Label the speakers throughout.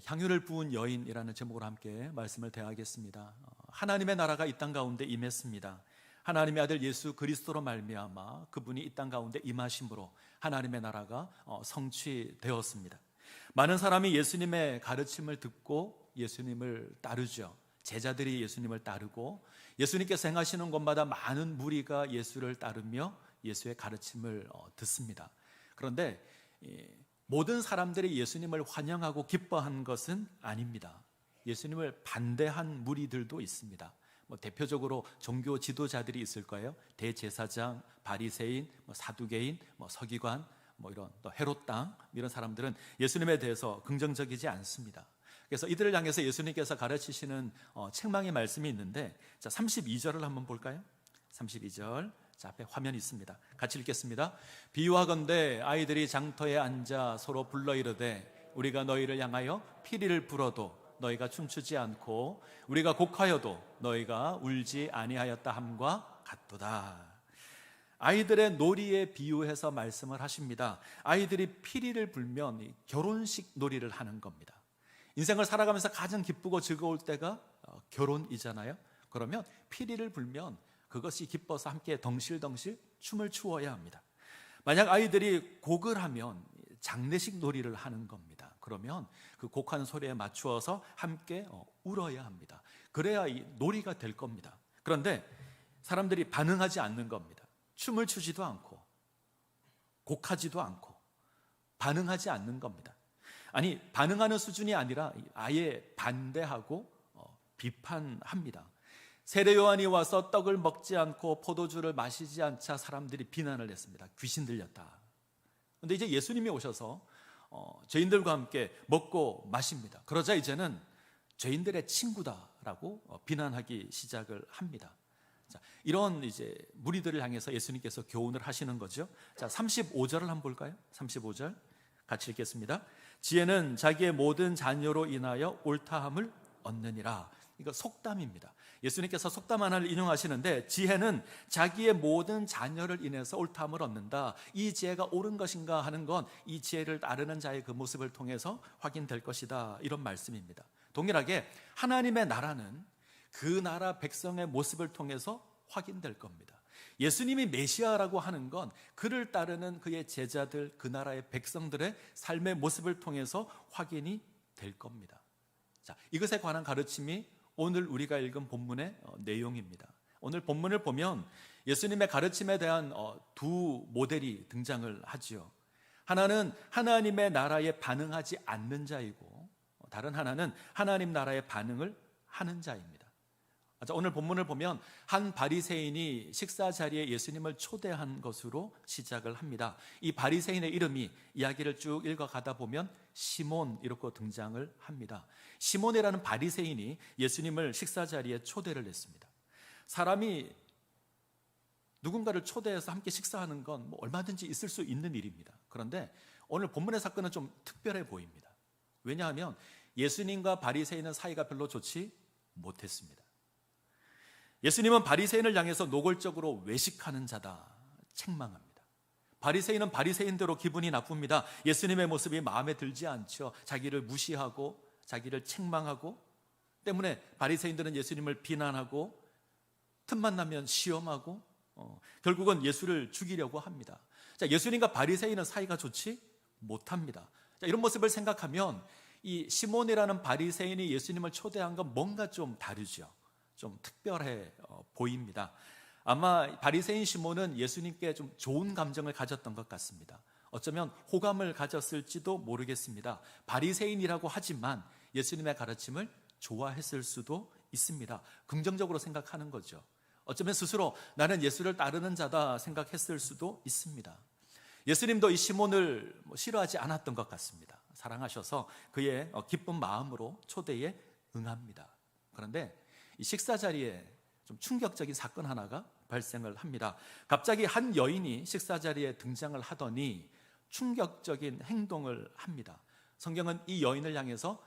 Speaker 1: 향유를 부은 여인이라는 제목으로 함께 말씀을 대하겠습니다. 하나님의 나라가 이 땅 가운데 임했습니다. 하나님의 아들 예수 그리스도로 말미암아 그분이 이 땅 가운데 임하심으로 하나님의 나라가 성취되었습니다. 많은 사람이 예수님의 가르침을 듣고 예수님을 따르죠. 제자들이 예수님을 따르고 예수님께서 행하시는 곳마다 많은 무리가 예수를 따르며 예수의 가르침을 듣습니다. 그런데 모든 사람들이 예수님을 환영하고 기뻐한 것은 아닙니다. 예수님을 반대한 무리들도 있습니다. 대표적으로 종교 지도자들이 있을 거예요. 대제사장, 바리새인, 사두개인, 서기관, 이런 또 헤롯 땅 이런 사람들은 예수님에 대해서 긍정적이지 않습니다. 그래서 이들을 향해서 예수님께서 가르치시는 책망의 말씀이 있는데, 자 32절을 한번 볼까요? 32절. 자, 앞에 화면이 있습니다. 같이 읽겠습니다. 비유하건대 아이들이 장터에 앉아 서로 불러 이르되 우리가 너희를 향하여 피리를 불어도 너희가 춤추지 않고 우리가 곡하여도 너희가 울지 아니하였다 함과 같도다. 아이들의 놀이에 비유해서 말씀을 하십니다. 아이들이 피리를 불면 결혼식 놀이를 하는 겁니다. 인생을 살아가면서 가장 기쁘고 즐거울 때가 결혼이잖아요. 그러면 피리를 불면 그것이 기뻐서 함께 덩실덩실 춤을 추어야 합니다. 만약 아이들이 곡을 하면 장례식 놀이를 하는 겁니다. 그러면 그 곡하는 소리에 맞추어서 함께 울어야 합니다. 그래야 이 놀이가 될 겁니다. 그런데 사람들이 반응하지 않는 겁니다. 춤을 추지도 않고 곡하지도 않고 반응하지 않는 겁니다. 아니, 반응하는 수준이 아니라 아예 반대하고 비판합니다. 세례 요한이 와서 떡을 먹지 않고 포도주를 마시지 않자 사람들이 비난을 했습니다. 귀신 들렸다. 그런데 이제 예수님이 오셔서 죄인들과 함께 먹고 마십니다. 그러자 이제는 죄인들의 친구다라고 비난하기 시작을 합니다. 자, 이런 이제 무리들을 향해서 예수님께서 교훈을 하시는 거죠. 자, 35절을 한번 볼까요? 35절 같이 읽겠습니다. 지혜는 자기의 모든 자녀로 인하여 옳다함을 얻느니라. 이거 속담입니다. 예수님께서 속담 하나를 인용하시는데, 지혜는 자기의 모든 자녀를 인해서 옳다함을 얻는다. 이 지혜가 옳은 것인가 하는 건 이 지혜를 따르는 자의 그 모습을 통해서 확인될 것이다, 이런 말씀입니다. 동일하게 하나님의 나라는 그 나라 백성의 모습을 통해서 확인될 겁니다. 예수님이 메시아라고 하는 건 그를 따르는 그의 제자들, 그 나라의 백성들의 삶의 모습을 통해서 확인이 될 겁니다. 자, 이것에 관한 가르침이 오늘 우리가 읽은 본문의 내용입니다. 오늘 본문을 보면 예수님의 가르침에 대한 두 모델이 등장을 하지요. 하나는 하나님의 나라에 반응하지 않는 자이고, 다른 하나는 하나님 나라에 반응을 하는 자입니다. 오늘 본문을 보면 한 바리새인이 식사 자리에 예수님을 초대한 것으로 시작을 합니다. 이 바리새인의 이름이 이야기를 쭉 읽어가다 보면 시몬 이렇게 등장을 합니다. 시몬이라는 바리새인이 예수님을 식사 자리에 초대를 했습니다. 사람이 누군가를 초대해서 함께 식사하는 건 얼마든지 있을 수 있는 일입니다. 그런데 오늘 본문의 사건은 좀 특별해 보입니다. 왜냐하면 예수님과 바리새인은 사이가 별로 좋지 못했습니다. 예수님은 바리새인을 향해서 노골적으로 외식하는 자다 책망합니다. 바리새인은 바리새인대로 기분이 나쁩니다. 예수님의 모습이 마음에 들지 않죠. 자기를 무시하고 자기를 책망하고, 때문에 바리새인들은 예수님을 비난하고 틈만 나면 시험하고 결국은 예수를 죽이려고 합니다. 자, 예수님과 바리새인은 사이가 좋지 못합니다. 자, 이런 모습을 생각하면 이 시몬이라는 바리새인이 예수님을 초대한 건 뭔가 좀 다르죠. 좀 특별해 보입니다. 아마 바리새인 시몬은 예수님께 좀 좋은 감정을 가졌던 것 같습니다. 어쩌면 호감을 가졌을지도 모르겠습니다. 바리새인이라고 하지만 예수님의 가르침을 좋아했을 수도 있습니다. 긍정적으로 생각하는 거죠. 어쩌면 스스로 나는 예수를 따르는 자다 생각했을 수도 있습니다. 예수님도 이 시몬을 싫어하지 않았던 것 같습니다. 사랑하셔서 그의 기쁜 마음으로 초대에 응합니다. 그런데 이 식사 자리에 좀 충격적인 사건 하나가 발생을 합니다. 갑자기 한 여인이 식사 자리에 등장을 하더니 충격적인 행동을 합니다. 성경은 이 여인을 향해서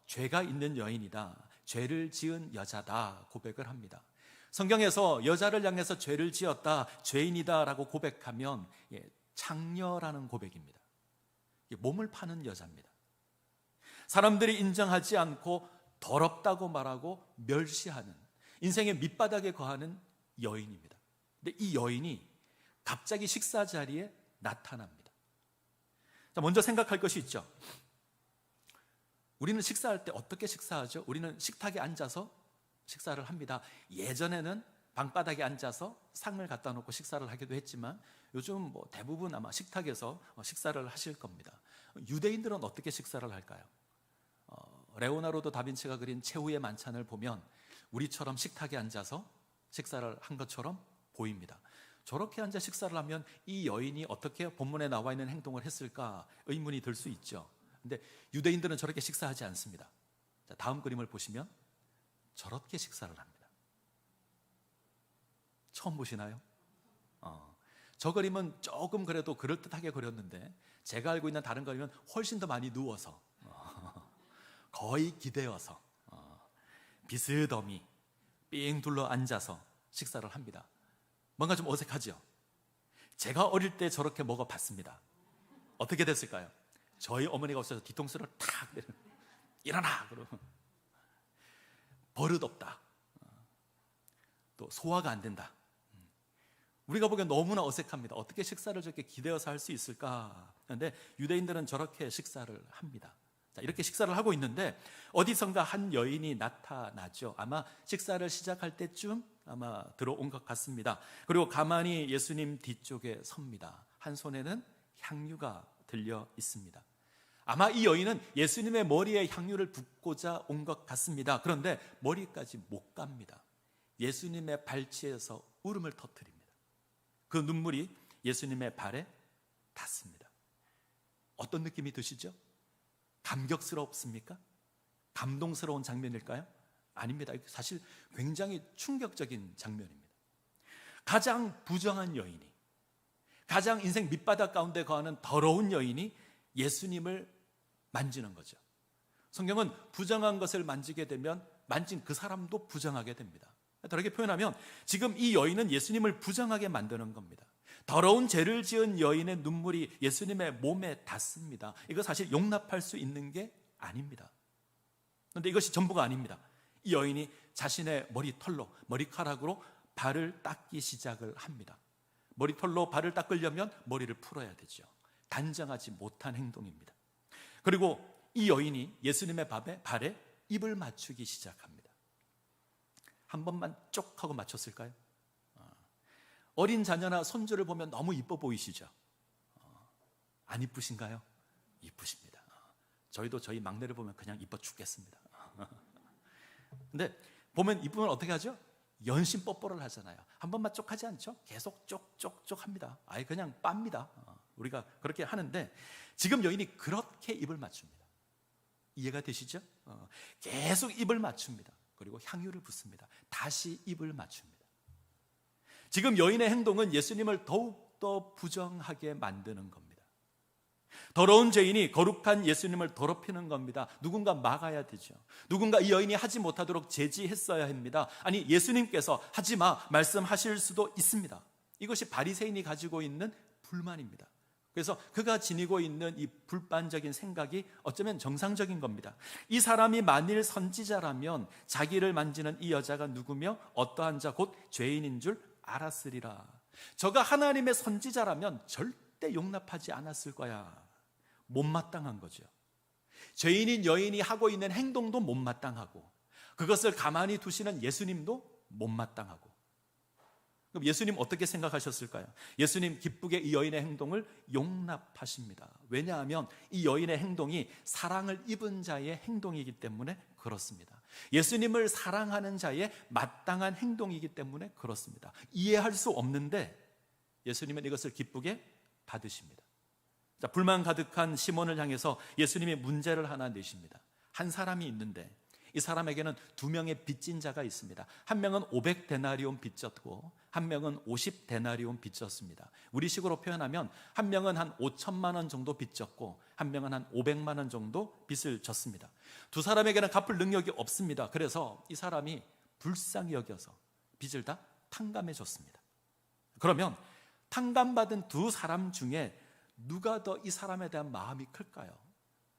Speaker 1: 죄가 있는 여인이다, 죄를 지은 여자다 고백을 합니다. 성경에서 여자를 향해서 죄를 지었다, 죄인이다 라고 고백하면 창녀라는 고백입니다. 몸을 파는 여자입니다. 사람들이 인정하지 않고 더럽다고 말하고 멸시하는, 인생의 밑바닥에 거하는 여인입니다. 근데 이 여인이 갑자기 식사 자리에 나타납니다. 자, 먼저 생각할 것이 있죠. 우리는 식사할 때 어떻게 식사하죠? 우리는 식탁에 앉아서 식사를 합니다. 예전에는 방바닥에 앉아서 상을 갖다 놓고 식사를 하기도 했지만 요즘 대부분 아마 식탁에서 식사를 하실 겁니다. 유대인들은 어떻게 식사를 할까요? 레오나르도 다빈치가 그린 최후의 만찬을 보면 우리처럼 식탁에 앉아서 식사를 한 것처럼 보입니다. 저렇게 앉아 식사를 하면 이 여인이 어떻게 본문에 나와 있는 행동을 했을까 의문이 들 수 있죠. 근데 유대인들은 저렇게 식사하지 않습니다. 자, 다음 그림을 보시면 저렇게 식사를 합니다. 처음 보시나요? 저 그림은 조금 그래도 그럴듯하게 그렸는데 제가 알고 있는 다른 그림은 훨씬 더 많이 누워서 거의 기대어서 비스듬히 삥 둘러 앉아서 식사를 합니다. 뭔가 좀 어색하죠? 제가 어릴 때 저렇게 먹어봤습니다. 어떻게 됐을까요? 저희 어머니가 없어서 뒤통수를 탁 내리는, 일어나! 그러면 버릇없다, 또 소화가 안 된다. 우리가 보기엔 너무나 어색합니다. 어떻게 식사를 저렇게 기대어서 할 수 있을까? 그런데 유대인들은 저렇게 식사를 합니다. 자, 이렇게 식사를 하고 있는데 어디선가 한 여인이 나타나죠. 아마 식사를 시작할 때쯤 아마 들어온 것 같습니다. 그리고 가만히 예수님 뒤쪽에 섭니다. 한 손에는 향유가 들려 있습니다. 아마 이 여인은 예수님의 머리에 향유를 붓고자 온 것 같습니다. 그런데 머리까지 못 갑니다. 예수님의 발치에서 울음을 터뜨립니다. 그 눈물이 예수님의 발에 닿습니다. 어떤 느낌이 드시죠? 감격스럽습니까? 감동스러운 장면일까요? 아닙니다. 사실 굉장히 충격적인 장면입니다. 가장 부정한 여인이, 가장 인생 밑바닥 가운데 거하는 더러운 여인이 예수님을 만지는 거죠. 성경은 부정한 것을 만지게 되면 만진 그 사람도 부정하게 됩니다. 다르게 표현하면 지금 이 여인은 예수님을 부정하게 만드는 겁니다. 더러운 죄를 지은 여인의 눈물이 예수님의 몸에 닿습니다. 이거 사실 용납할 수 있는 게 아닙니다. 그런데 이것이 전부가 아닙니다. 이 여인이 자신의 머리털로, 머리카락으로 발을 닦기 시작을 합니다. 머리털로 발을 닦으려면 머리를 풀어야 되죠. 단정하지 못한 행동입니다. 그리고 이 여인이 예수님의 발에 입을 맞추기 시작합니다. 한 번만 쪽 하고 맞췄을까요? 어린 자녀나 손주를 보면 너무 이뻐 보이시죠? 안 이쁘신가요? 이쁘십니다. 저희도 저희 막내를 보면 그냥 이뻐 죽겠습니다. 근데 보면 이쁘면 어떻게 하죠? 연신 뽀뽀를 하잖아요. 한 번만 쪽 하지 않죠? 계속 쪽쪽쪽 합니다. 아예 그냥 빱니다. 우리가 그렇게 하는데 지금 여인이 그렇게 입을 맞춥니다. 이해가 되시죠? 계속 입을 맞춥니다. 그리고 향유를 붓습니다. 다시 입을 맞춥니다. 지금 여인의 행동은 예수님을 더욱더 부정하게 만드는 겁니다. 더러운 죄인이 거룩한 예수님을 더럽히는 겁니다. 누군가 막아야 되죠. 누군가 이 여인이 하지 못하도록 제지했어야 합니다. 아니, 예수님께서 하지 마 말씀하실 수도 있습니다. 이것이 바리새인이 가지고 있는 불만입니다. 그래서 그가 지니고 있는 이 불반적인 생각이 어쩌면 정상적인 겁니다. 이 사람이 만일 선지자라면 자기를 만지는 이 여자가 누구며 어떠한 자 곧 죄인인 줄 알았으리라. 저가 하나님의 선지자라면 절대 용납하지 않았을 거야. 못마땅한 거죠. 죄인인 여인이 하고 있는 행동도 못마땅하고 그것을 가만히 두시는 예수님도 못마땅하고. 그럼 예수님 어떻게 생각하셨을까요? 예수님 기쁘게 이 여인의 행동을 용납하십니다. 왜냐하면 이 여인의 행동이 사랑을 입은 자의 행동이기 때문에 그렇습니다. 예수님을 사랑하는 자의 마땅한 행동이기 때문에 그렇습니다. 이해할 수 없는데 예수님은 이것을 기쁘게 받으십니다. 자, 불만 가득한 시몬을 향해서 예수님이 문제를 하나 내십니다. 한 사람이 있는데 이 사람에게는 두 명의 빚진 자가 있습니다. 한 명은 500데나리온 빚졌고 한 명은 50데나리온 빚졌습니다. 우리식으로 표현하면 한 명은 한 5천만 원 정도 빚졌고 한 명은 한 500만 원 정도 빚을 졌습니다. 두 사람에게는 갚을 능력이 없습니다. 그래서 이 사람이 불쌍히 여겨서 빚을 다 탕감해 줬습니다. 그러면 탕감받은 두 사람 중에 누가 더 이 사람에 대한 마음이 클까요?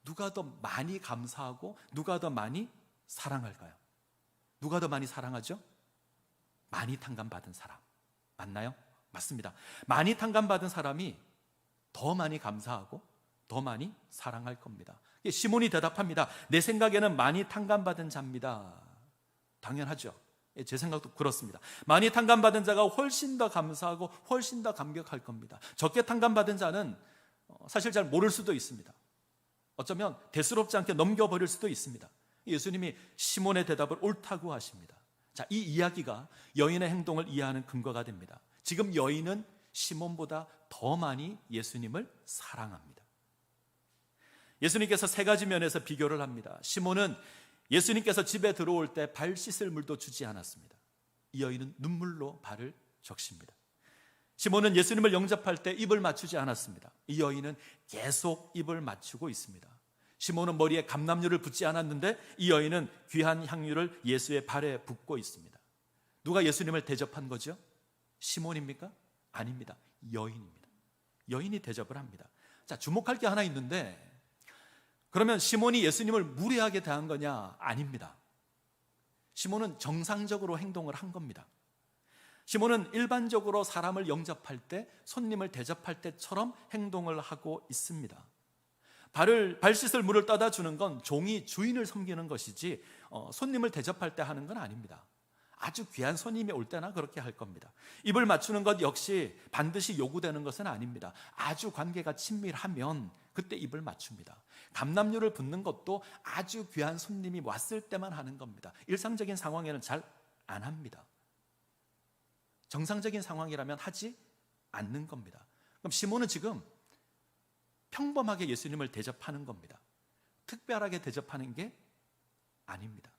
Speaker 1: 누가 더 많이 감사하고 누가 더 많이 사랑할까요? 누가 더 많이 사랑하죠? 많이 탕감받은 사람. 맞나요? 맞습니다. 많이 탕감받은 사람이 더 많이 감사하고 더 많이 사랑할 겁니다. 시몬이 대답합니다. 내 생각에는 많이 탕감받은 자입니다. 당연하죠. 제 생각도 그렇습니다. 많이 탕감받은 자가 훨씬 더 감사하고 훨씬 더 감격할 겁니다. 적게 탕감받은 자는 사실 잘 모를 수도 있습니다. 어쩌면 대수롭지 않게 넘겨버릴 수도 있습니다. 예수님이 시몬의 대답을 옳다고 하십니다. 자, 이 이야기가 여인의 행동을 이해하는 근거가 됩니다. 지금 여인은 시몬보다 더 많이 예수님을 사랑합니다. 예수님께서 세 가지 면에서 비교를 합니다. 시몬은 예수님께서 집에 들어올 때 발 씻을 물도 주지 않았습니다. 이 여인은 눈물로 발을 적십니다. 시몬은 예수님을 영접할 때 입을 맞추지 않았습니다. 이 여인은 계속 입을 맞추고 있습니다. 시몬은 머리에 감람류를 붓지 않았는데 이 여인은 귀한 향유를 예수의 발에 붓고 있습니다. 누가 예수님을 대접한 거죠? 시몬입니까? 아닙니다. 여인입니다. 여인이 대접을 합니다. 자, 주목할 게 하나 있는데, 그러면 시몬이 예수님을 무례하게 대한 거냐? 아닙니다. 시몬은 정상적으로 행동을 한 겁니다. 시몬은 일반적으로 사람을 영접할 때, 손님을 대접할 때처럼 행동을 하고 있습니다. 발 씻을 물을 떠다 주는 건 종이 주인을 섬기는 것이지 손님을 대접할 때 하는 건 아닙니다. 아주 귀한 손님이 올 때나 그렇게 할 겁니다. 입을 맞추는 것 역시 반드시 요구되는 것은 아닙니다. 아주 관계가 친밀하면 그때 입을 맞춥니다. 감람류를 붓는 것도 아주 귀한 손님이 왔을 때만 하는 겁니다. 일상적인 상황에는 잘 안 합니다. 정상적인 상황이라면 하지 않는 겁니다. 그럼 시몬은 지금 평범하게 예수님을 대접하는 겁니다. 특별하게 대접하는 게 아닙니다.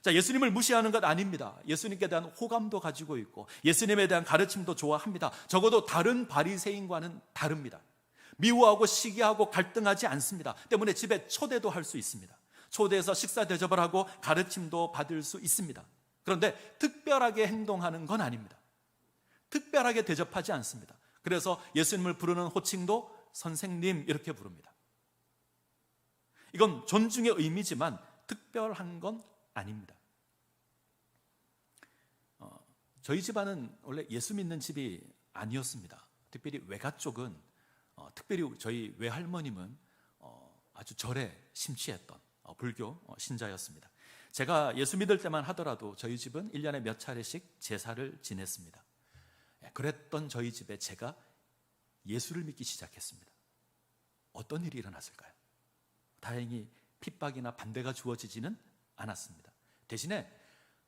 Speaker 1: 자, 예수님을 무시하는 것 아닙니다. 예수님께 대한 호감도 가지고 있고 예수님에 대한 가르침도 좋아합니다. 적어도 다른 바리새인과는 다릅니다. 미워하고 시기하고 갈등하지 않습니다. 때문에 집에 초대도 할 수 있습니다. 초대해서 식사 대접을 하고 가르침도 받을 수 있습니다. 그런데 특별하게 행동하는 건 아닙니다. 특별하게 대접하지 않습니다. 그래서 예수님을 부르는 호칭도 선생님 이렇게 부릅니다. 이건 존중의 의미지만 특별한 건 아닙니다. 저희 집안은 원래 예수 믿는 집이 아니었습니다. 특별히 외가 쪽은 특별히 저희 외할머님은 아주 절에 심취했던 불교 신자였습니다. 제가 예수 믿을 때만 하더라도 저희 집은 1년에 몇 차례씩 제사를 지냈습니다. 그랬던 저희 집에 제가 예수를 믿기 시작했습니다. 어떤 일이 일어났을까요? 다행히 핍박이나 반대가 주어지지는 않았습니다. 대신에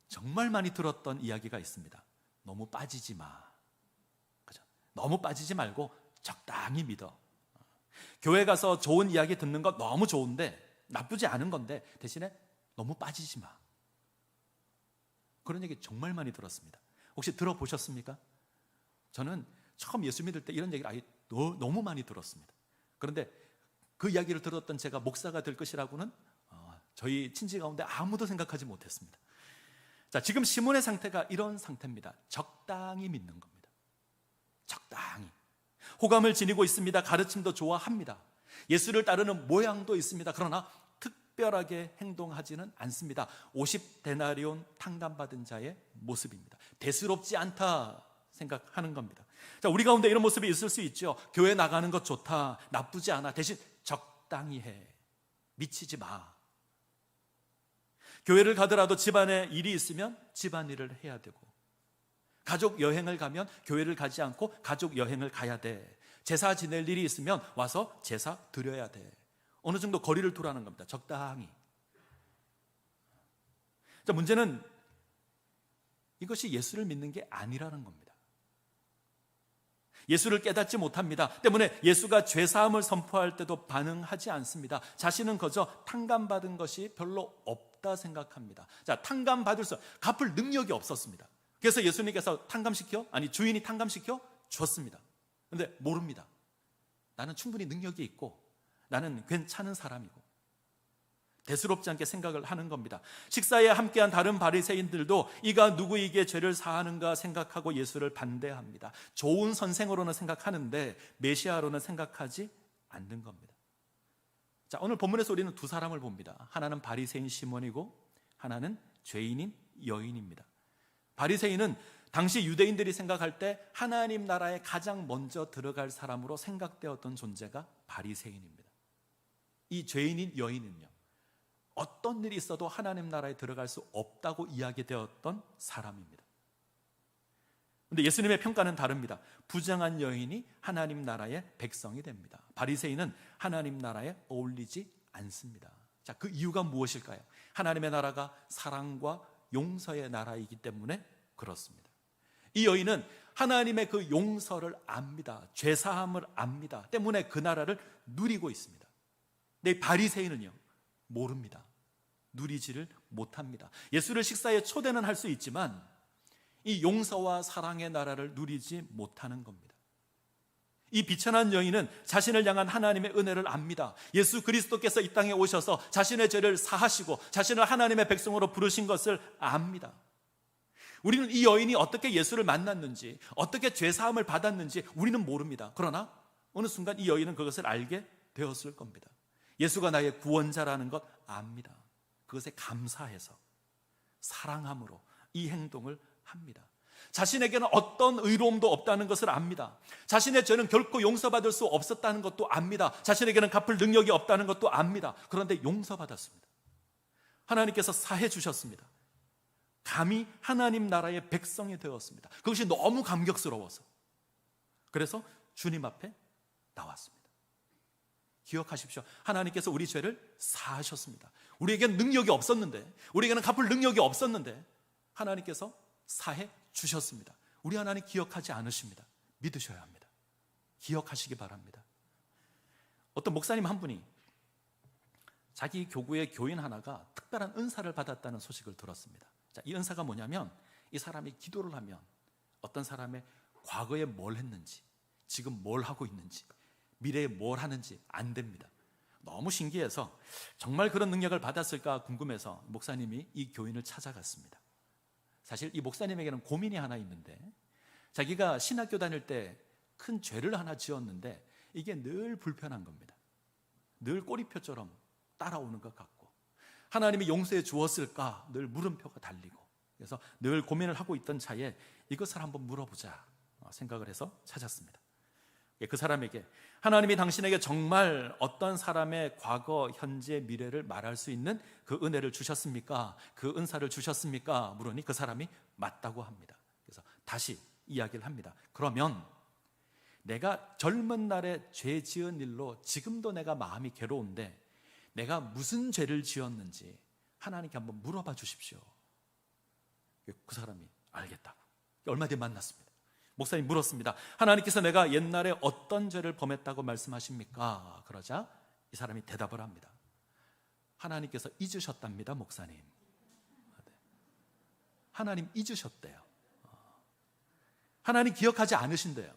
Speaker 1: 정말 많이 들었던 이야기가 있습니다. 너무 빠지지 마. 그죠? 너무 빠지지 말고 적당히 믿어. 교회 가서 좋은 이야기 듣는 거 너무 좋은데, 나쁘지 않은 건데 대신에 너무 빠지지 마. 그런 얘기 정말 많이 들었습니다. 혹시 들어보셨습니까? 저는 처음 예수 믿을 때 이런 얘기를 너무 많이 들었습니다. 그런데 그 이야기를 들었던 제가 목사가 될 것이라고는 저희 친지 가운데 아무도 생각하지 못했습니다. 자, 지금 시몬의 상태가 이런 상태입니다. 적당히 믿는 겁니다. 적당히. 호감을 지니고 있습니다. 가르침도 좋아합니다. 예수를 따르는 모양도 있습니다. 그러나 특별하게 행동하지는 않습니다. 50데나리온 탕감받은 자의 모습입니다. 대수롭지 않다 생각하는 겁니다. 자, 우리 가운데 이런 모습이 있을 수 있죠. 교회 나가는 것 좋다, 나쁘지 않아, 대신 적당히 해, 미치지 마. 교회를 가더라도 집안에 일이 있으면 집안일을 해야 되고, 가족 여행을 가면 교회를 가지 않고 가족 여행을 가야 돼. 제사 지낼 일이 있으면 와서 제사 드려야 돼. 어느 정도 거리를 두라는 겁니다. 적당히. 자, 문제는 이것이 예수를 믿는 게 아니라는 겁니다. 예수를 깨닫지 못합니다. 때문에 예수가 죄사함을 선포할 때도 반응하지 않습니다. 자신은 그저 탕감받은 것이 별로 없다 생각합니다. 자, 탕감받을 수, 갚을 능력이 없었습니다. 그래서 예수님께서 주인이 탕감시켜 줬습니다. 그런데 모릅니다. 나는 충분히 능력이 있고 나는 괜찮은 사람이고, 대수롭지 않게 생각을 하는 겁니다. 식사에 함께한 다른 바리새인들도 이가 누구에게 죄를 사하는가 생각하고 예수를 반대합니다. 좋은 선생으로는 생각하는데 메시아로는 생각하지 않는 겁니다. 자, 오늘 본문에서 우리는 두 사람을 봅니다. 하나는 바리새인 시몬이고 하나는 죄인인 여인입니다. 바리새인은 당시 유대인들이 생각할 때 하나님 나라에 가장 먼저 들어갈 사람으로 생각되었던 존재가 바리새인입니다. 이 죄인인 여인은요, 어떤 일이 있어도 하나님 나라에 들어갈 수 없다고 이야기되었던 사람입니다. 그런데 예수님의 평가는 다릅니다. 부정한 여인이 하나님 나라의 백성이 됩니다. 바리새인은 하나님 나라에 어울리지 않습니다. 자, 그 이유가 무엇일까요? 하나님의 나라가 사랑과 용서의 나라이기 때문에 그렇습니다. 이 여인은 하나님의 그 용서를 압니다. 죄사함을 압니다. 때문에 그 나라를 누리고 있습니다. 근데 바리새인은요, 모릅니다. 누리지를 못합니다. 예수를 식사에 초대는 할 수 있지만 이 용서와 사랑의 나라를 누리지 못하는 겁니다. 이 비천한 여인은 자신을 향한 하나님의 은혜를 압니다. 예수 그리스도께서 이 땅에 오셔서 자신의 죄를 사하시고 자신을 하나님의 백성으로 부르신 것을 압니다. 우리는 이 여인이 어떻게 예수를 만났는지, 어떻게 죄사함을 받았는지 우리는 모릅니다. 그러나 어느 순간 이 여인은 그것을 알게 되었을 겁니다. 예수가 나의 구원자라는 것 압니다. 그것에 감사해서 사랑함으로 이 행동을 합니다. 자신에게는 어떤 의로움도 없다는 것을 압니다. 자신의 죄는 결코 용서받을 수 없었다는 것도 압니다. 자신에게는 갚을 능력이 없다는 것도 압니다. 그런데 용서받았습니다. 하나님께서 사해 주셨습니다. 감히 하나님 나라의 백성이 되었습니다. 그것이 너무 감격스러워서 그래서 주님 앞에 나왔습니다. 기억하십시오. 하나님께서 우리 죄를 사하셨습니다. 우리에게는 능력이 없었는데, 우리에게는 갚을 능력이 없었는데 하나님께서 사해 주셨습니다. 우리 하나님 기억하지 않으십니다. 믿으셔야 합니다. 기억하시기 바랍니다. 어떤 목사님 한 분이 자기 교구의 교인 하나가 특별한 은사를 받았다는 소식을 들었습니다. 자, 이 은사가 뭐냐면 이 사람이 기도를 하면 어떤 사람의 과거에 뭘 했는지, 지금 뭘 하고 있는지, 미래에 뭘 하는지 안 됩니다. 너무 신기해서 정말 그런 능력을 받았을까 궁금해서 목사님이 이 교인을 찾아갔습니다. 사실 이 목사님에게는 고민이 하나 있는데, 자기가 신학교 다닐 때 큰 죄를 하나 지었는데 이게 늘 불편한 겁니다. 늘 꼬리표처럼 따라오는 것 같고, 하나님이 용서해 주었을까 늘 물음표가 달리고, 그래서 늘 고민을 하고 있던 차에 이것을 한번 물어보자 생각을 해서 찾았습니다. 그 사람에게 하나님이 당신에게 정말 어떤 사람의 과거, 현재, 미래를 말할 수 있는 그 은혜를 주셨습니까? 그 은사를 주셨습니까? 물으니 그 사람이 맞다고 합니다. 그래서 다시 이야기를 합니다. 그러면 내가 젊은 날에 죄 지은 일로 지금도 내가 마음이 괴로운데 내가 무슨 죄를 지었는지 하나님께 한번 물어봐 주십시오. 그 사람이 알겠다고. 얼마 뒤에 만났습니다. 목사님 물었습니다. 하나님께서 내가 옛날에 어떤 죄를 범했다고 말씀하십니까? 그러자 이 사람이 대답을 합니다. 하나님께서 잊으셨답니다, 목사님. 하나님 잊으셨대요. 하나님 기억하지 않으신대요.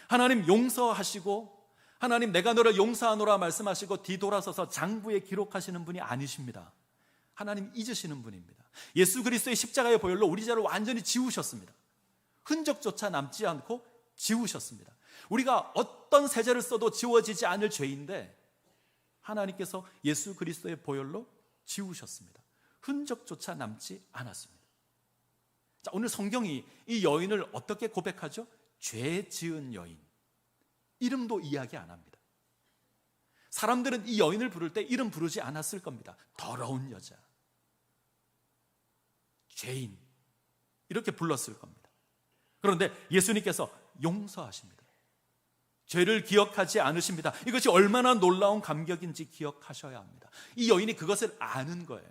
Speaker 1: 하나님 용서하시고, 하나님 내가 너를 용서하노라 말씀하시고 뒤돌아서서 장부에 기록하시는 분이 아니십니다. 하나님 잊으시는 분입니다. 예수 그리스도의 십자가의 보혈로 우리 죄를 완전히 지우셨습니다. 흔적조차 남지 않고 지우셨습니다. 우리가 어떤 세제를 써도 지워지지 않을 죄인데 하나님께서 예수 그리스도의 보혈로 지우셨습니다. 흔적조차 남지 않았습니다. 자, 오늘 성경이 이 여인을 어떻게 고백하죠? 죄 지은 여인. 이름도 이야기 안 합니다. 사람들은 이 여인을 부를 때 이름 부르지 않았을 겁니다. 더러운 여자, 죄인, 이렇게 불렀을 겁니다. 그런데 예수님께서 용서하십니다. 죄를 기억하지 않으십니다. 이것이 얼마나 놀라운 감격인지 기억하셔야 합니다. 이 여인이 그것을 아는 거예요.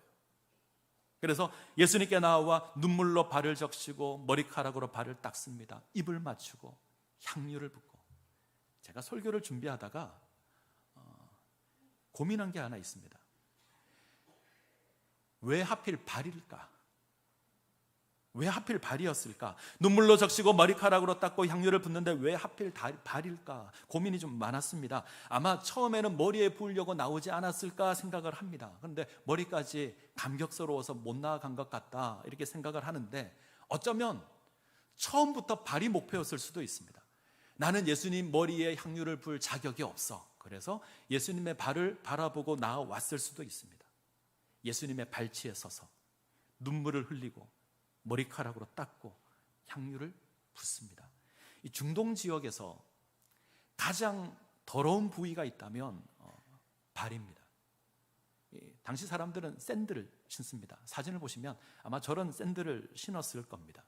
Speaker 1: 그래서 예수님께 나와 눈물로 발을 적시고 머리카락으로 발을 닦습니다. 입을 맞추고 향유를 붓고. 제가 설교를 준비하다가 고민한 게 하나 있습니다. 왜 하필 발일까? 왜 하필 발이었을까? 눈물로 적시고 머리카락으로 닦고 향유를 붓는데 왜 하필 발일까? 고민이 좀 많았습니다. 아마 처음에는 머리에 부으려고 나오지 않았을까 생각을 합니다. 그런데 머리까지 감격스러워서 못 나아간 것 같다 이렇게 생각을 하는데, 어쩌면 처음부터 발이 목표였을 수도 있습니다. 나는 예수님 머리에 향유를 부을 자격이 없어. 그래서 예수님의 발을 바라보고 나아왔을 수도 있습니다. 예수님의 발치에 서서 눈물을 흘리고 머리카락으로 닦고 향유를 붓습니다. 이 중동 지역에서 가장 더러운 부위가 있다면 발입니다. 당시 사람들은 샌들을 신습니다. 사진을 보시면 아마 저런 샌들을 신었을 겁니다.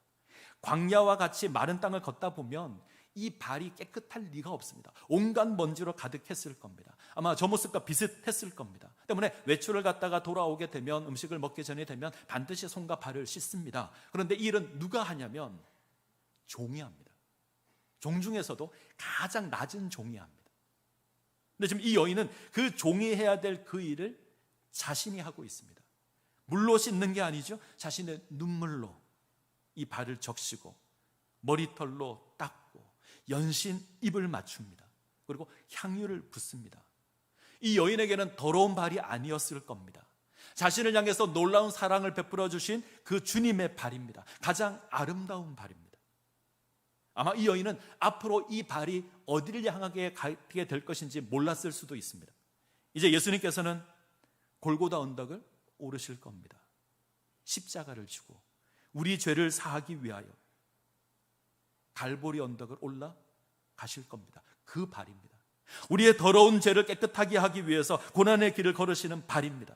Speaker 1: 광야와 같이 마른 땅을 걷다 보면 이 발이 깨끗할 리가 없습니다. 온갖 먼지로 가득했을 겁니다. 아마 저 모습과 비슷했을 겁니다. 때문에 외출을 갔다가 돌아오게 되면, 음식을 먹기 전이 되면 반드시 손과 발을 씻습니다. 그런데 이 일은 누가 하냐면 종이 합니다. 종 중에서도 가장 낮은 종이 합니다. 근데 지금 이 여인은 그 종이 해야 될 그 일을 자신이 하고 있습니다. 물로 씻는 게 아니죠. 자신의 눈물로 이 발을 적시고 머리털로 닦고 연신 입을 맞춥니다. 그리고 향유를 붓습니다. 이 여인에게는 더러운 발이 아니었을 겁니다. 자신을 향해서 놀라운 사랑을 베풀어 주신 그 주님의 발입니다. 가장 아름다운 발입니다. 아마 이 여인은 앞으로 이 발이 어디를 향하게 가게 될 것인지 몰랐을 수도 있습니다. 이제 예수님께서는 골고다 언덕을 오르실 겁니다. 십자가를 지고 우리 죄를 사하기 위하여 갈보리 언덕을 올라가실 겁니다. 그 발입니다. 우리의 더러운 죄를 깨끗하게 하기 위해서 고난의 길을 걸으시는 발입니다.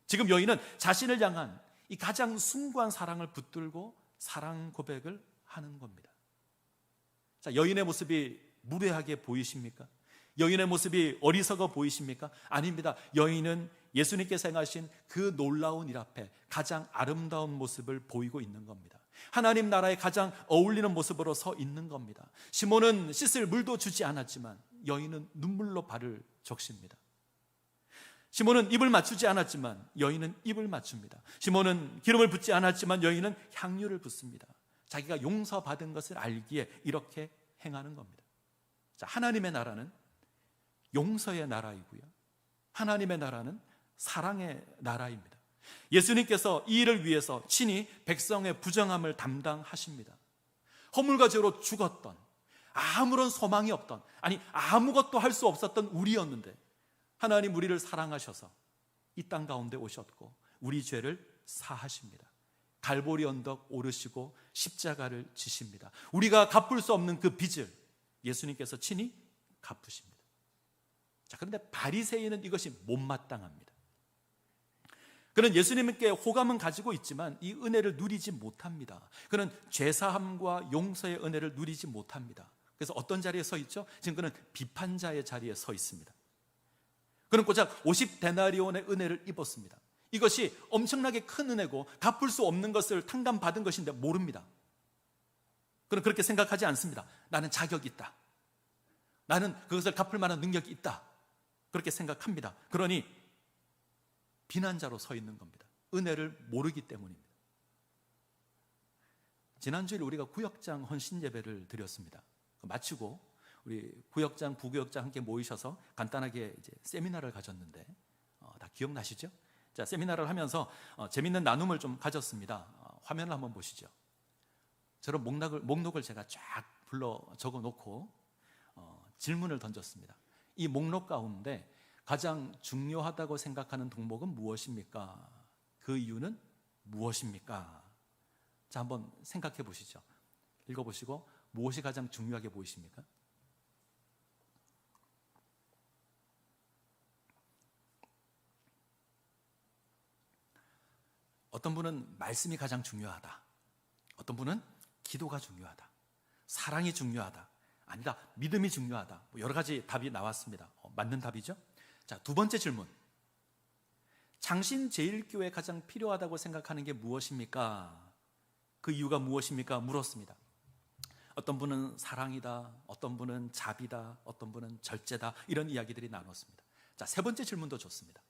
Speaker 1: 지금 여인은 자신을 향한 이 가장 숭고한 사랑을 붙들고 사랑 고백을 하는 겁니다. 자, 여인의 모습이 무례하게 보이십니까? 여인의 모습이 어리석어 보이십니까? 아닙니다. 여인은 예수님께서 행하신 그 놀라운 일 앞에 가장 아름다운 모습을 보이고 있는 겁니다. 하나님 나라에 가장 어울리는 모습으로 서 있는 겁니다. 시몬은 씻을 물도 주지 않았지만 여인은 눈물로 발을 적십니다. 시몬은 입을 맞추지 않았지만 여인은 입을 맞춥니다. 시몬은 기름을 붓지 않았지만 여인은 향유를 붓습니다. 자기가 용서받은 것을 알기에 이렇게 행하는 겁니다. 자, 하나님의 나라는 용서의 나라이고요, 하나님의 나라는 사랑의 나라입니다. 예수님께서 이 일을 위해서 친히 백성의 부정함을 담당하십니다. 허물과 죄로 죽었던, 아무런 소망이 없던, 아니 아무것도 할 수 없었던 우리였는데 하나님 우리를 사랑하셔서 이 땅 가운데 오셨고 우리 죄를 사하십니다. 갈보리 언덕 오르시고 십자가를 지십니다. 우리가 갚을 수 없는 그 빚을 예수님께서 친히 갚으십니다. 자, 그런데 바리새인은 이것이 못마땅합니다. 그는 예수님께 호감은 가지고 있지만 이 은혜를 누리지 못합니다. 그는 죄사함과 용서의 은혜를 누리지 못합니다. 그래서 어떤 자리에 서 있죠? 지금 그는 비판자의 자리에 서 있습니다. 그는 고작 50데나리온의 은혜를 입었습니다. 이것이 엄청나게 큰 은혜고 갚을 수 없는 것을 탕감받은 것인데 모릅니다. 그는 그렇게 생각하지 않습니다. 나는 자격이 있다, 나는 그것을 갚을 만한 능력이 있다, 그렇게 생각합니다. 그러니 비난자로 서 있는 겁니다. 은혜를 모르기 때문입니다. 지난주에 우리가 구역장 헌신 예배를 드렸습니다. 마치고 우리 구역장, 부구역장 함께 모이셔서 간단하게 이제 세미나를 가졌는데 다 기억나시죠? 자, 세미나를 하면서 재밌는 나눔을 좀 가졌습니다. 화면을 한번 보시죠. 저런 목록을 제가 쫙 불러 적어 놓고 질문을 던졌습니다. 이 목록 가운데 가장 중요하다고 생각하는 동목은 무엇입니까? 그 이유는 무엇입니까? 자, 한번 생각해 보시죠. 읽어보시고 무엇이 가장 중요하게 보이십니까? 어떤 분은 말씀이 가장 중요하다, 어떤 분은 기도가 중요하다, 사랑이 중요하다, 아니다 믿음이 중요하다, 여러 가지 답이 나왔습니다. 맞는 답이죠? 자, 두 번째 질문, 장신제일교회 가장 필요하다고 생각하는 게 무엇입니까? 그 이유가 무엇입니까? 물었습니다. 어떤 분은 사랑이다, 어떤 분은 자비다, 어떤 분은 절제다, 이런 이야기들이 나눴습니다. 자, 세 번째 질문도 좋습니다.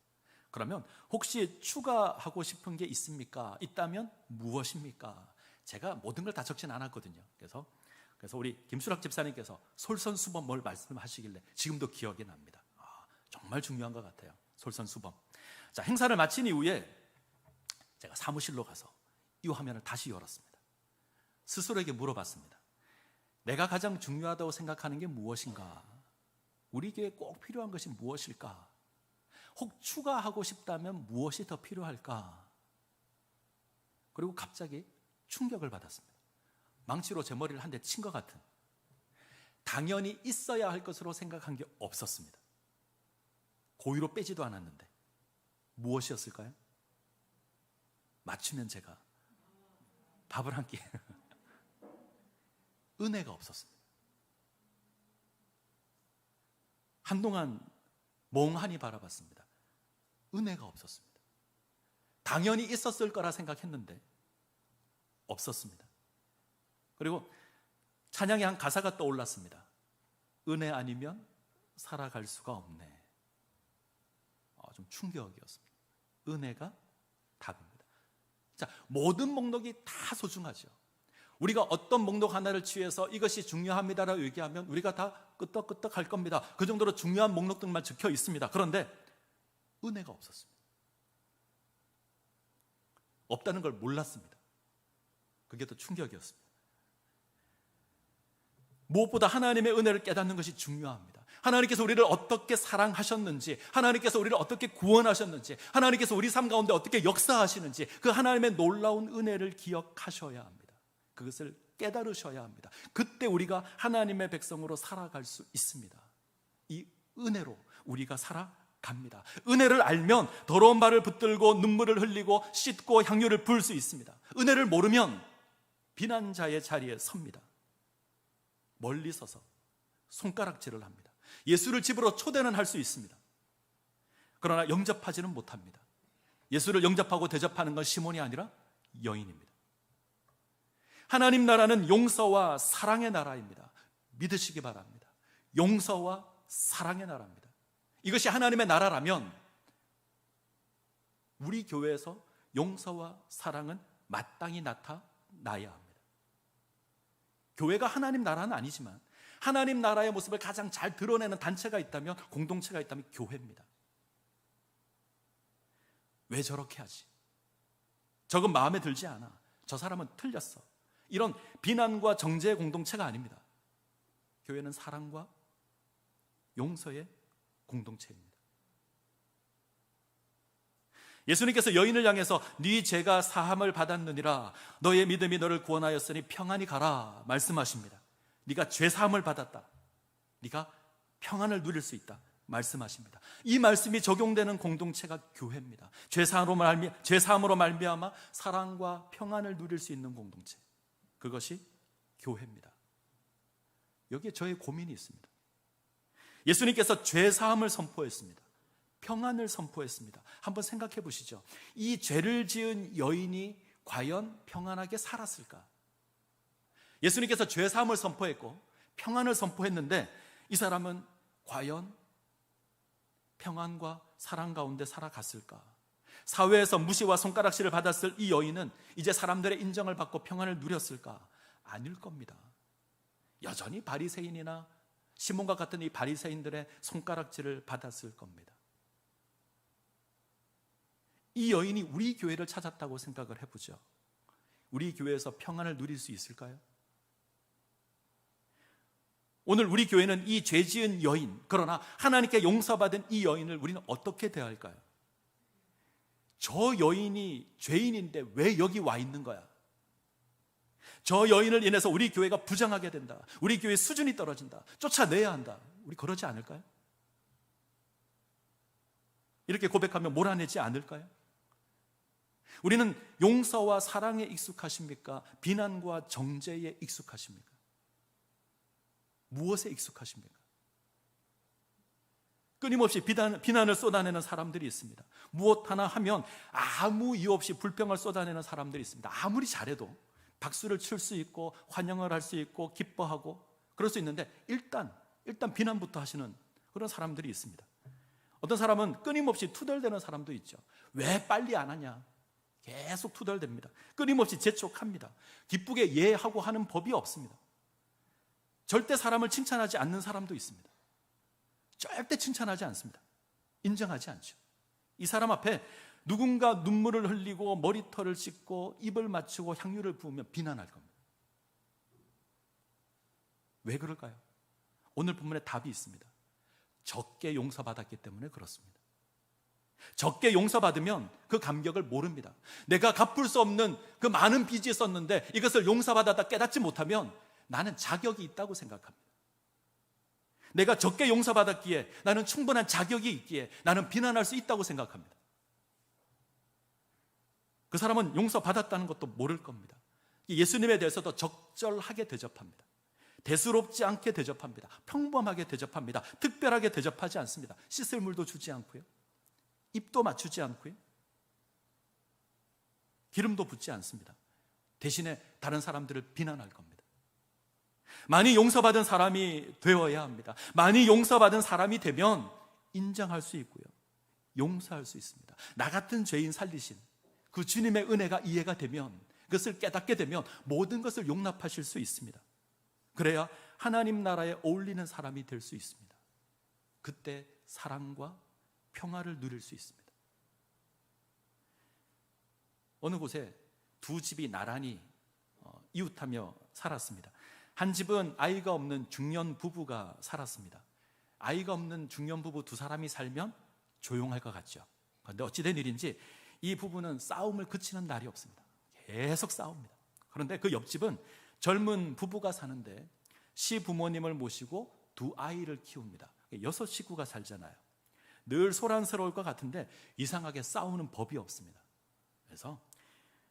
Speaker 1: 그러면 혹시 추가하고 싶은 게 있습니까? 있다면 무엇입니까? 제가 모든 걸 다 적진 않았거든요. 그래서 우리 김수락 집사님께서 솔선수범 뭘 말씀하시길래 지금도 기억이 납니다. 정말 중요한 것 같아요. 솔선수범. 자, 행사를 마친 이후에 제가 사무실로 가서 이 화면을 다시 열었습니다. 스스로에게 물어봤습니다. 내가 가장 중요하다고 생각하는 게 무엇인가? 우리 교회에 꼭 필요한 것이 무엇일까? 혹 추가하고 싶다면 무엇이 더 필요할까? 그리고 갑자기 충격을 받았습니다. 망치로 제 머리를 한 대 친 것 같은, 당연히 있어야 할 것으로 생각한 게 없었습니다. 고의로 빼지도 않았는데 무엇이었을까요? 맞추면 제가 밥을 한 끼. 은혜가 없었습니다. 한동안 멍하니 바라봤습니다. 은혜가 없었습니다. 당연히 있었을 거라 생각했는데 없었습니다. 그리고 찬양의 한 가사가 떠올랐습니다. 은혜 아니면 살아갈 수가 없네. 좀 충격이었습니다. 은혜가 답입니다. 자, 모든 목록이 다 소중하죠. 우리가 어떤 목록 하나를 취해서 이것이 중요합니다라고 얘기하면 우리가 다 끄떡끄떡 할 겁니다. 그 정도로 중요한 목록들만 적혀 있습니다. 그런데 은혜가 없었습니다. 없다는 걸 몰랐습니다. 그게 더 충격이었습니다. 무엇보다 하나님의 은혜를 깨닫는 것이 중요합니다. 하나님께서 우리를 어떻게 사랑하셨는지, 하나님께서 우리를 어떻게 구원하셨는지, 하나님께서 우리 삶 가운데 어떻게 역사하시는지, 그 하나님의 놀라운 은혜를 기억하셔야 합니다. 그것을 깨달으셔야 합니다. 그때 우리가 하나님의 백성으로 살아갈 수 있습니다. 이 은혜로 우리가 살아갑니다. 은혜를 알면 더러운 발을 붙들고 눈물을 흘리고 씻고 향유를 부을 수 있습니다. 은혜를 모르면 비난자의 자리에 섭니다. 멀리 서서 손가락질을 합니다. 예수를 집으로 초대는 할 수 있습니다. 그러나 영접하지는 못합니다. 예수를 영접하고 대접하는 건 시몬이 아니라 여인입니다. 하나님 나라는 용서와 사랑의 나라입니다. 믿으시기 바랍니다. 용서와 사랑의 나라입니다. 이것이 하나님의 나라라면 우리 교회에서 용서와 사랑은 마땅히 나타나야 합니다. 교회가 하나님 나라는 아니지만 하나님 나라의 모습을 가장 잘 드러내는 단체가 있다면, 공동체가 있다면 교회입니다. 왜 저렇게 하지? 저건 마음에 들지 않아. 저 사람은 틀렸어. 이런 비난과 정죄의 공동체가 아닙니다. 교회는 사랑과 용서의 공동체입니다. 예수님께서 여인을 향해서 네 죄가 사함을 받았느니라, 너의 믿음이 너를 구원하였으니 평안히 가라 말씀하십니다. 네가 죄 사함을 받았다, 네가 평안을 누릴 수 있다 말씀하십니다. 이 말씀이 적용되는 공동체가 교회입니다. 죄 사함으로 말미암아 사랑과 평안을 누릴 수 있는 공동체, 그것이 교회입니다. 여기에 저의 고민이 있습니다. 예수님께서 죄 사함을 선포했습니다. 평안을 선포했습니다. 한번 생각해 보시죠. 이 죄를 지은 여인이 과연 평안하게 살았을까? 예수님께서 죄 사함을 선포했고 평안을 선포했는데 이 사람은 과연 평안과 사랑 가운데 살아갔을까? 사회에서 무시와 손가락질을 받았을 이 여인은 이제 사람들의 인정을 받고 평안을 누렸을까? 아닐 겁니다. 여전히 바리새인이나 시몬과 같은 이 바리새인들의 손가락질을 받았을 겁니다. 이 여인이 우리 교회를 찾았다고 생각을 해보죠. 우리 교회에서 평안을 누릴 수 있을까요? 오늘 우리 교회는 이 죄 지은 여인, 그러나 하나님께 용서받은 이 여인을 우리는 어떻게 대할까요? 저 여인이 죄인인데 왜 여기 와 있는 거야? 저 여인을 인해서 우리 교회가 부정하게 된다, 우리 교회의 수준이 떨어진다, 쫓아내야 한다, 우리 그러지 않을까요? 이렇게 고백하면 몰아내지 않을까요? 우리는 용서와 사랑에 익숙하십니까? 비난과 정죄에 익숙하십니까? 무엇에 익숙하십니까? 끊임없이 비난을 쏟아내는 사람들이 있습니다. 무엇 하나 하면 아무 이유 없이 불평을 쏟아내는 사람들이 있습니다. 아무리 잘해도 박수를 칠 수 있고 환영을 할 수 있고 기뻐하고 그럴 수 있는데 일단 비난부터 하시는 그런 사람들이 있습니다. 어떤 사람은 끊임없이 투덜대는 사람도 있죠. 왜 빨리 안 하냐? 계속 투덜댑니다. 끊임없이 재촉합니다. 기쁘게 예하고 하는 법이 없습니다. 절대 사람을 칭찬하지 않는 사람도 있습니다. 절대 칭찬하지 않습니다. 인정하지 않죠. 이 사람 앞에 누군가 눈물을 흘리고 머리털을 씻고 입을 맞추고 향유를 부으면 비난할 겁니다. 왜 그럴까요? 오늘 본문에 답이 있습니다. 적게 용서받았기 때문에 그렇습니다. 적게 용서받으면 그 감격을 모릅니다. 내가 갚을 수 없는 그 많은 빚이 있었는데 이것을 용서받았다 깨닫지 못하면 나는 자격이 있다고 생각합니다. 내가 적게 용서받았기에 나는 충분한 자격이 있기에 나는 비난할 수 있다고 생각합니다. 그 사람은 용서받았다는 것도 모를 겁니다. 예수님에 대해서도 적절하게 대접합니다. 대수롭지 않게 대접합니다. 평범하게 대접합니다. 특별하게 대접하지 않습니다. 씻을 물도 주지 않고요, 입도 맞추지 않고요, 기름도 붓지 않습니다. 대신에 다른 사람들을 비난할 겁니다. 많이 용서받은 사람이 되어야 합니다. 많이 용서받은 사람이 되면 인정할 수 있고요, 용서할 수 있습니다. 나 같은 죄인 살리신 그 주님의 은혜가 이해가 되면, 그것을 깨닫게 되면 모든 것을 용납하실 수 있습니다. 그래야 하나님 나라에 어울리는 사람이 될 수 있습니다. 그때 사랑과 평화를 누릴 수 있습니다. 어느 곳에 두 집이 나란히 이웃하며 살았습니다. 한 집은 아이가 없는 중년 부부가 살았습니다. 아이가 없는 중년 부부 두 사람이 살면 조용할 것 같죠. 그런데 어찌된 일인지 이 부부는 싸움을 그치는 날이 없습니다. 계속 싸웁니다. 그런데 그 옆집은 젊은 부부가 사는데 시부모님을 모시고 두 아이를 키웁니다. 6 식구가 살잖아요. 늘 소란스러울 것 같은데 이상하게 싸우는 법이 없습니다. 그래서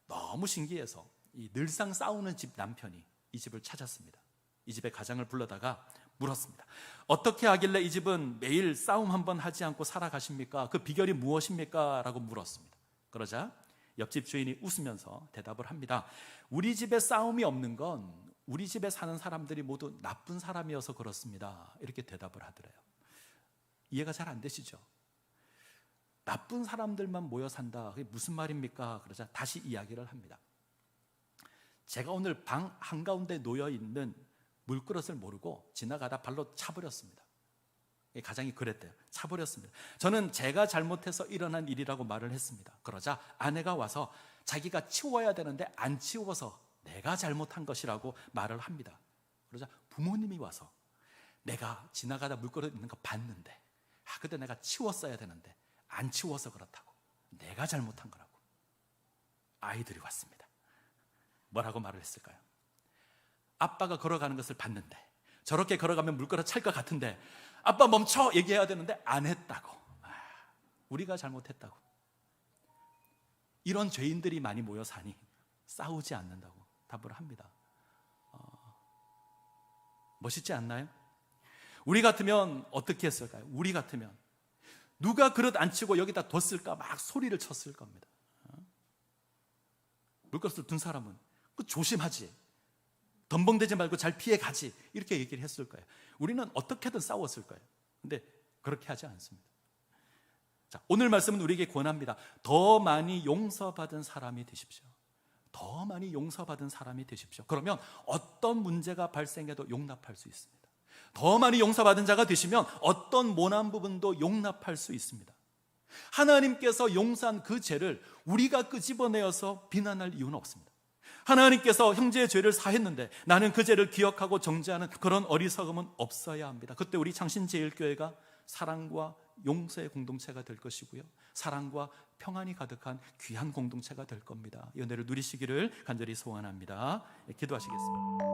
Speaker 1: 너무 신기해서 이 늘상 싸우는 집 남편이 이 집을 찾았습니다. 이 집의 가장을 불러다가 물었습니다. 어떻게 하길래 이 집은 매일 싸움 한번 하지 않고 살아가십니까? 그 비결이 무엇입니까? 라고 물었습니다. 그러자 옆집 주인이 웃으면서 대답을 합니다. 우리 집에 싸움이 없는 건 우리 집에 사는 사람들이 모두 나쁜 사람이어서 그렇습니다. 이렇게 대답을 하더래요. 이해가 잘 안 되시죠? 나쁜 사람들만 모여 산다, 그게 무슨 말입니까? 그러자 다시 이야기를 합니다. 제가 오늘 방 한가운데 놓여 있는 물그릇을 모르고 지나가다 발로 차버렸습니다. 가장이 그랬대요. 차버렸습니다. 저는 제가 잘못해서 일어난 일이라고 말을 했습니다. 그러자 아내가 와서 자기가 치워야 되는데 안 치워서 내가 잘못한 것이라고 말을 합니다. 그러자 부모님이 와서 내가 지나가다 물그릇 있는 거 봤는데 그때 내가 치웠어야 되는데 안 치워서 그렇다고, 내가 잘못한 거라고. 아이들이 왔습니다. 뭐라고 말을 했을까요? 아빠가 걸어가는 것을 봤는데 저렇게 걸어가면 물그릇 찰 것 같은데 아빠 멈춰 얘기해야 되는데 안 했다고. 우리가 잘못했다고. 이런 죄인들이 많이 모여 사니 싸우지 않는다고 답을 합니다. 멋있지 않나요? 우리 같으면 어떻게 했을까요? 우리 같으면 누가 그릇 안 치고 여기다 뒀을까 막 소리를 쳤을 겁니다. 물그릇을 둔 사람은 조심하지, 덤벙대지 말고 잘 피해가지, 이렇게 얘기를 했을 거예요. 우리는 어떻게든 싸웠을 거예요. 근데 그렇게 하지 않습니다. 자, 오늘 말씀은 우리에게 권합니다. 더 많이 용서받은 사람이 되십시오. 더 많이 용서받은 사람이 되십시오. 그러면 어떤 문제가 발생해도 용납할 수 있습니다. 더 많이 용서받은 자가 되시면 어떤 모난 부분도 용납할 수 있습니다. 하나님께서 용서한 그 죄를 우리가 끄집어내어서 비난할 이유는 없습니다. 하나님께서 형제의 죄를 사했는데 나는 그 죄를 기억하고 정죄하는 그런 어리석음은 없어야 합니다. 그때 우리 창신제일교회가 사랑과 용서의 공동체가 될 것이고요, 사랑과 평안이 가득한 귀한 공동체가 될 겁니다. 이 은혜를 누리시기를 간절히 소원합니다. 기도하시겠습니다.